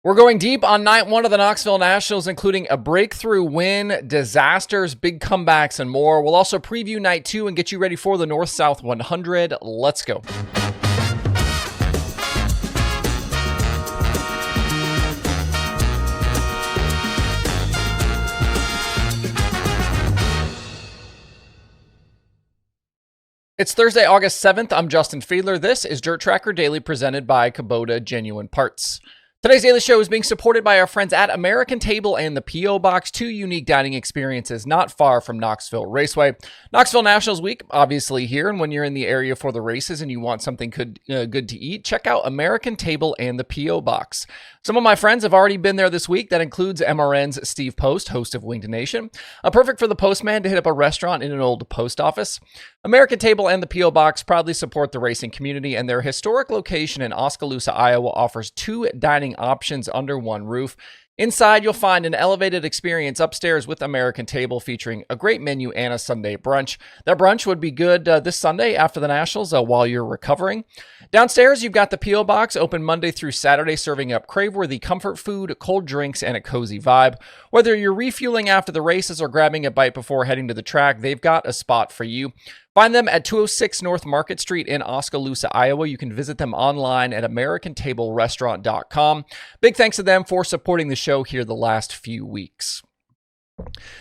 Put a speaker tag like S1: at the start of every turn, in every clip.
S1: We're going deep on night one of the Knoxville Nationals, including a breakthrough win, disasters, big comebacks, and more. We'll also preview night two and get you ready for the North-South 100. Let's go. It's Thursday, August 7th. I'm Justin Fiedler. This is DIRTRACKR Daily presented by Kubota Genuine Parts. Today's daily show is being supported by our friends at American Table and the P.O. Box, two unique dining experiences not far from Knoxville Raceway. Knoxville Nationals Week, obviously here, and when you're in the area for the races and you want something good to eat, check out American Table and the P.O. Box. Some of my friends have already been there this week. That includes MRN's Steve Post, host of Winged Nation. Perfect for the postman to hit up a restaurant in an old post office. American Table and the P.O. Box proudly support the racing community, and their historic location in Oskaloosa, Iowa offers two dining options under one roof. Inside, you'll find an elevated experience upstairs with American Table featuring a great menu and a Sunday brunch. That brunch would be good this Sunday after the Nationals while you're recovering. Downstairs, you've got the P.O. Box open Monday through Saturday, serving up crave-worthy comfort food, cold drinks, and a cozy vibe. Whether you're refueling after the races or grabbing a bite before heading to the track, they've got a spot for you. Find them at 206 North Market Street in Oskaloosa, Iowa. You can visit them online at AmericanTableRestaurant.com. Big thanks to them for supporting the show here the last few weeks.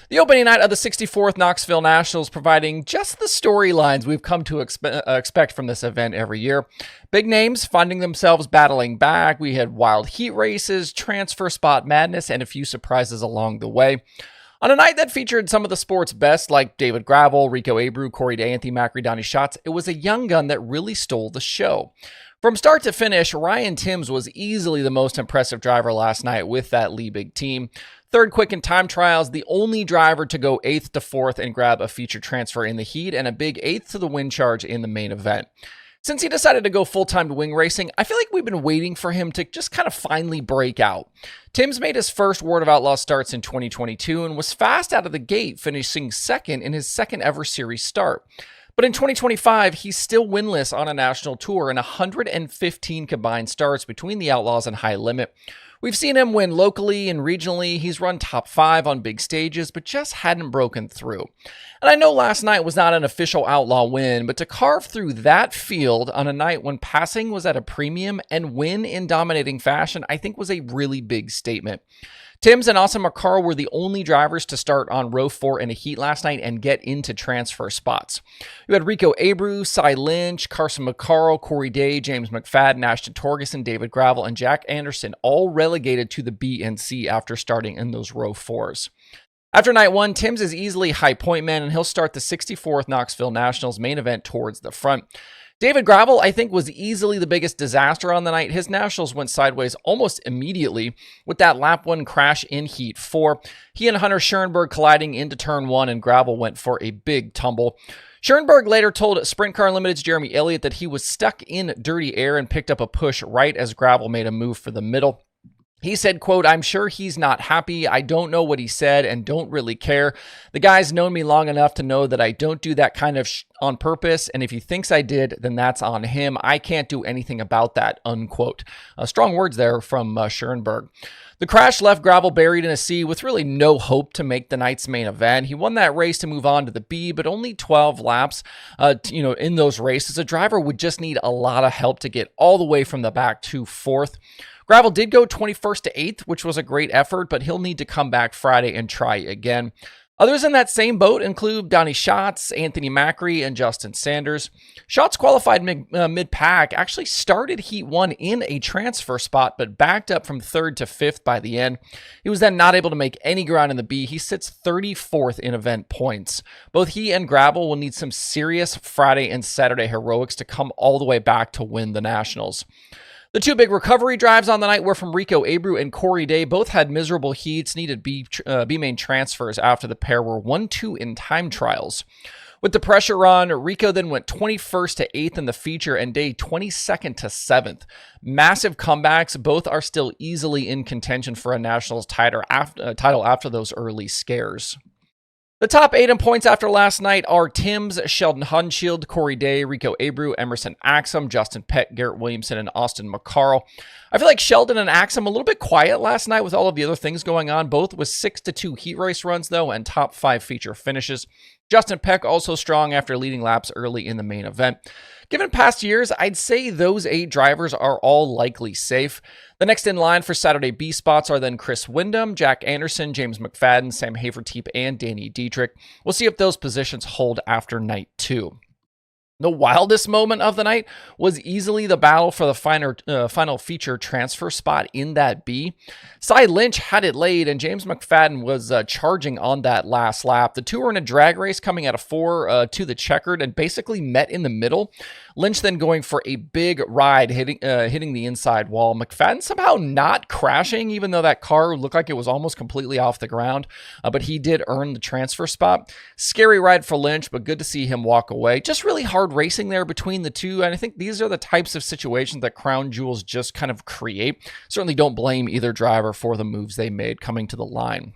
S1: The opening night of the 64th Knoxville Nationals providing just the storylines we've come to expect from this event every year. Big names finding themselves battling back. We had wild heat races, transfer spot madness, and a few surprises along the way. On a night that featured some of the sport's best, like David Gravel, Rico, Abreu, Corey Day, Anthony Macri, Donnie Schatz, it was a young gun that really stole the show. From start to finish, Ryan Timms was easily the most impressive driver last night with that Lee Big team. Third quick in time trials, the only driver to go 8th to 4th and grab a feature transfer in the heat, and a big 8th to the win charge in the main event. Since he decided to go full-time to wing racing, I feel like we've been waiting for him to just kind of finally break out. Timms made his first World of Outlaw starts in 2022 and was fast out of the gate, finishing second in his second ever series start. But in 2025, he's still winless on a national tour in 115 combined starts between the Outlaws and High Limit. We've seen him win locally and regionally. He's run top 5 on big stages, but just hadn't broken through. And I know last night was not an official Outlaw win, but to carve through that field on a night when passing was at a premium and win in dominating fashion, I think was a really big statement. Timms and Austin McCarl were the only drivers to start on row 4 in a heat last night and get into transfer spots. You had Rico Abreu, Cy Lynch, Carson McCarl, Corey Day, James McFadden, Ashton Torgerson, David Gravel, and Jack Anderson all relegated to the B and C after starting in those row 4s. After night one, Timms is easily high point man, and he'll start the 64th Knoxville Nationals main event towards the front. David Gravel, I think, was easily the biggest disaster on the night. His Nationals went sideways almost immediately with that lap 1 crash in Heat 4. He and Hunter Schoenberg colliding into turn 1, and Gravel went for a big tumble. Schoenberg later told Sprint Car Limited's Jeremy Elliott that he was stuck in dirty air and picked up a push right as Gravel made a move for the middle. He said, quote, "I'm sure he's not happy. I don't know what he said and don't really care. The guy's known me long enough to know that I don't do that kind of on purpose, and if he thinks I did, then that's on him. I can't do anything about that," unquote. Strong words there from Schoenberg. The crash left Gravel buried in a C with really no hope to make the night's main event. He won that race to move on to the B, but only 12 laps in those races. A driver would just need a lot of help to get all the way from the back to 4th. Gravel did go 21st to 8th, which was a great effort, but he'll need to come back Friday and try again. Others in that same boat include Donnie Schatz, Anthony Macri, and Justin Sanders. Schatz qualified mid-pack, actually started Heat 1 in a transfer spot, but backed up from 3rd to 5th by the end. He was then not able to make any ground in the B. He sits 34th in event points. Both he and Gravel will need some serious Friday and Saturday heroics to come all the way back to win the Nationals. The two big recovery drives on the night were from Rico Abreu and Corey Day. Both had miserable heats, needed B-main transfers after the pair were 1-2 in time trials. With the pressure on, Rico then went 21st to 8th in the feature and Day 22nd to 7th. Massive comebacks. Both are still easily in contention for a Nationals title after those early scares. The top 8 in points after last night are Timms, Sheldon Hunshield, Corey Day, Rico Abreu, Emerson Axum, Justin Peck, Garrett Williamson, and Austin McCarl. I feel like Sheldon and Axum a little bit quiet last night with all of the other things going on, both with 6-2 heat race runs, though, and top 5 feature finishes. Justin Peck also strong after leading laps early in the main event. Given past years, I'd say those 8 drivers are all likely safe. The next in line for Saturday B spots are then Chris Windom, Jack Anderson, James McFadden, Sam Haverteep, and Danny Dietrich. We'll see if those positions hold after night 2. The wildest moment of the night was easily the battle for the final feature transfer spot in that B. Cy Lynch had it laid, and James McFadden was charging on that last lap. The two were in a drag race coming out of 4 to the checkered and basically met in the middle. Lynch then going for a big ride, hitting the inside wall. McFadden somehow not crashing, even though that car looked like it was almost completely off the ground, but he did earn the transfer spot. Scary ride for Lynch, but good to see him walk away. Just really hard racing there between the two, and I think these are the types of situations that crown jewels just kind of create. Certainly don't blame either driver for the moves they made coming to the line.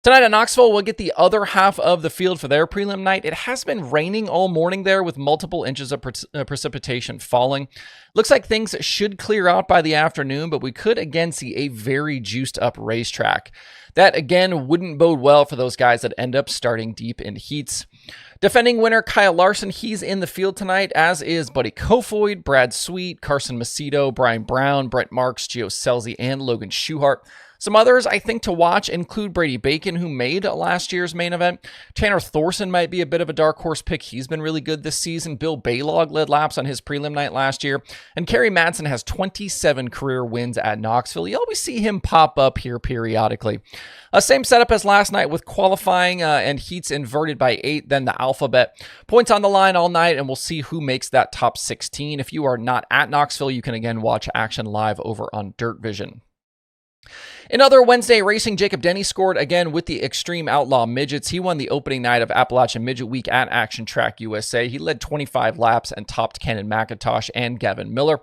S1: Tonight at Knoxville, we'll get the other half of the field for their prelim night. It has been raining all morning there with multiple inches of precipitation falling. Looks like things should clear out by the afternoon, but we could again see a very juiced up racetrack. That again wouldn't bode well for those guys that end up starting deep in heats. Defending winner Kyle Larson, he's in the field tonight, as is Buddy Kofoid, Brad Sweet, Carson Macedo, Brian Brown, Brent Marks, Gio Scelzi, and Logan Schuchart. Some others I think to watch include Brady Bacon, who made last year's main event. Tanner Thorson might be a bit of a dark horse pick. He's been really good this season. Bill Baylog led laps on his prelim night last year. And Kerry Madsen has 27 career wins at Knoxville. You always see him pop up here periodically. Same setup as last night with qualifying and heats inverted by 8, then the alphabet. Points on the line all night, and we'll see who makes that top 16. If you are not at Knoxville, you can again watch action live over on Dirt Vision. In other Wednesday racing, Jacob Denny scored again with the Xtreme Outlaw Midgets. He won the opening night of Appalachian Midget Week at Action Track USA. He led 25 laps and topped Kenan McIntosh and Gavin Miller.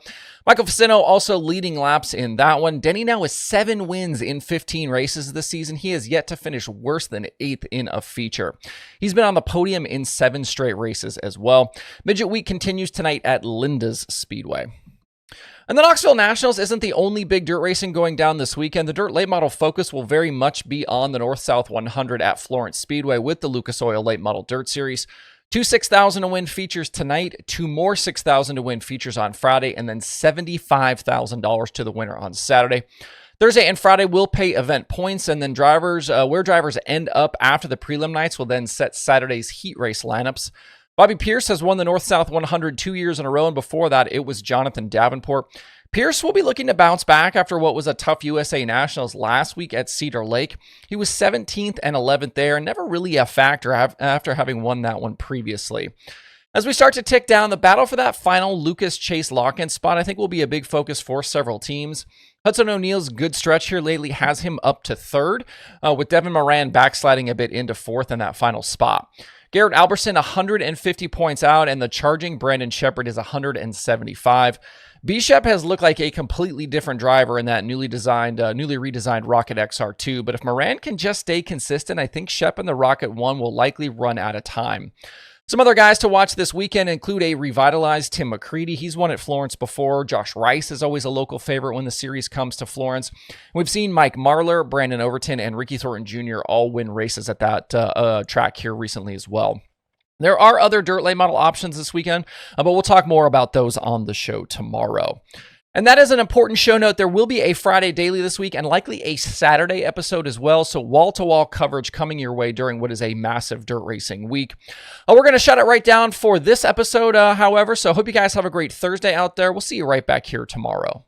S1: Michael Facino also leading laps in that one. Denny now has 7 wins in 15 races this season. He has yet to finish worse than 8th in a feature. He's been on the podium in 7 straight races as well. Midget Week continues tonight at Linda's Speedway. And the Knoxville Nationals isn't the only big dirt racing going down this weekend. The dirt late model focus will very much be on the North-South 100 at Florence Speedway with the Lucas Oil Late Model Dirt Series. 2 $6,000 to win features tonight, 2 more $6,000 to win features on Friday, and then $75,000 to the winner on Saturday. Thursday and Friday will pay event points, and then where drivers end up after the prelim nights will then set Saturday's heat race lineups. Bobby Pierce has won the North-South 100 2 years in a row, and before that, it was Jonathan Davenport. Pierce will be looking to bounce back after what was a tough USA Nationals last week at Cedar Lake. He was 17th and 11th there, and never really a factor after having won that one previously. As we start to tick down, the battle for that final Lucas Chase lock-in spot, I think, will be a big focus for several teams. Hudson O'Neal's good stretch here lately has him up to 3rd, with Devin Moran backsliding a bit into 4th in that final spot. Garrett Alberson, 150 points out, and the charging Brandon Shepard is 175. B-Shep has looked like a completely different driver in that newly redesigned Rocket XR2, but if Moran can just stay consistent, I think Shep and the Rocket 1 will likely run out of time. Some other guys to watch this weekend include a revitalized Tim McCready. He's won at Florence before. Josh Rice is always a local favorite when the series comes to Florence. We've seen Mike Marlar, Brandon Overton, and Ricky Thornton Jr. all win races at that track here recently as well. There are other dirt late model options this weekend, but we'll talk more about those on the show tomorrow. And that is an important show note. There will be a Friday daily this week and likely a Saturday episode as well. So wall-to-wall coverage coming your way during what is a massive dirt racing week. We're going to shut it right down for this episode, however. So I hope you guys have a great Thursday out there. We'll see you right back here tomorrow.